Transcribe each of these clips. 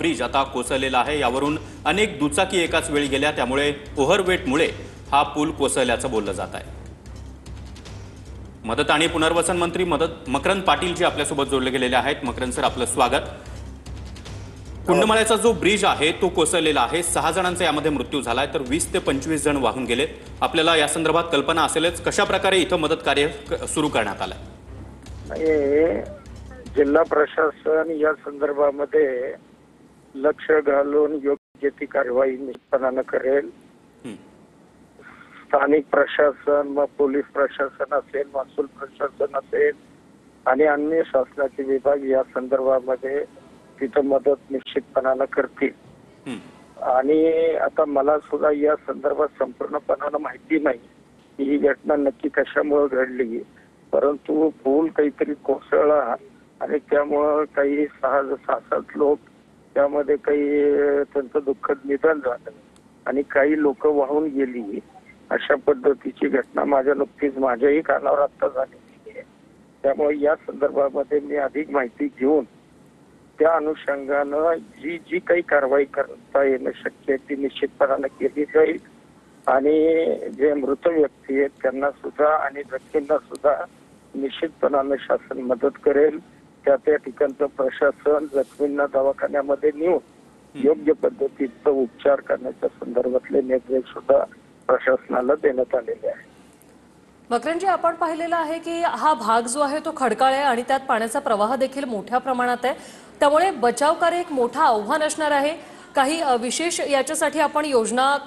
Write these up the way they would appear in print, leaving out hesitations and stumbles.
Bridge आता कोसळलेला आहे। यावरून अनेक दुचाकी एकाच वेळी गेल्या, त्यामुळे ओव्हरवेटमुळे हा पूल कोसळल्याचं बोललं जात आहे। मदत आणि पुनर्वसन मंत्री मकरंद पाटील जी आपल्यासोबत जोडले गेलेले आहेत। मकरंद सर, आपलं स्वागत। कुंडमाळ्याचा जो ब्रिज आहे तो कोसळलेला आहे, 6 जणांचा यामध्ये मृत्यू झालाय, तर 20 ते 25 जण वाहून गेले। आपल्याला या संदर्भात कल्पना असेलच, कशा प्रकारे इथं मदत कार्य सुरू करण्यात आलंय? जिल्हा प्रशासन या संदर्भामध्ये लक्ष घालून योग्य ती कारवाई निश्चितपणाने करेल। स्थानिक प्रशासन, मग पोलीस प्रशासन असेल, महसूल प्रशासन असेल आणि अन्य शासनाचे विभाग या संदर्भामध्ये तिथं मदत निश्चितपणाने करतील। आणि आता मला सुद्धा या संदर्भात संपूर्णपणाने माहिती नाही की ही घटना नक्की कशामुळे घडली, परंतु पूल काहीतरी कोसळला आणि त्यामुळं काही 6-7 लोक त्यामध्ये काही त्यांचं दुःखद निधन झालं आणि काही लोक वाहून गेली। अशा पद्धतीची घटना माझ्याही कानावर आता झालेली आहे। त्यामुळे या संदर्भामध्ये मी अधिक माहिती घेऊन त्या अनुषंगानं जी काही कारवाई करता येणं शक्य आहे ती निश्चितपणाने केली जाईल आणि जे मृत व्यक्ती आहेत त्यांना सुद्धा आणि जखमींना सुद्धा निश्चितपणाने शासन मदत करेल। त्या ठिकाणचं प्रशासन जखमींना दवाखान्यामध्ये नेऊन योग्य पद्धतीचा उपचार करण्याच्या संदर्भातले निर्देश सुद्धा प्रशासनाला देण्यात आलेले आहेत। मकरंदजी, आपण पाहिलेलं आहे की हा भाग जो आहे तो खडकाळ आहे आणि त्यात पाण्याचा प्रवाह देखील मोठ्या प्रमाणात आहे, त्यामुळे बचाव कार्य एक मोठं आव्हान असणार आहे। काही विशेष याच्यासाठी आपण योजना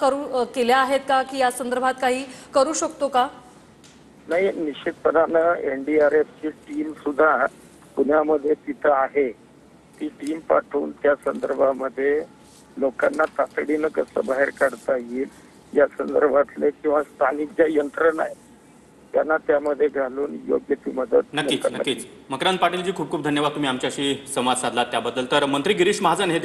केल्या आहेत का, की या संदर्भात काही करू शकतो का? नाही, निश्चितपणानं NDRFची टीम सुद्धा पुण्यामध्ये तिथं आहे। ती टीम पाठवून त्या संदर्भामध्ये लोकांना तातडीनं कसं बाहेर काढता येईल या संदर्भातले किंवा स्थानिक ज्या यंत्रणा आहेत त्यांना त्यामध्ये घालून योग्य ती मदत। नक्कीच। मकरंद पाटील जी, खूप खूप धन्यवाद, तुम्ही आमच्याशी संवाद साधला त्याबद्दल। तर मंत्री गिरीश महाजन हे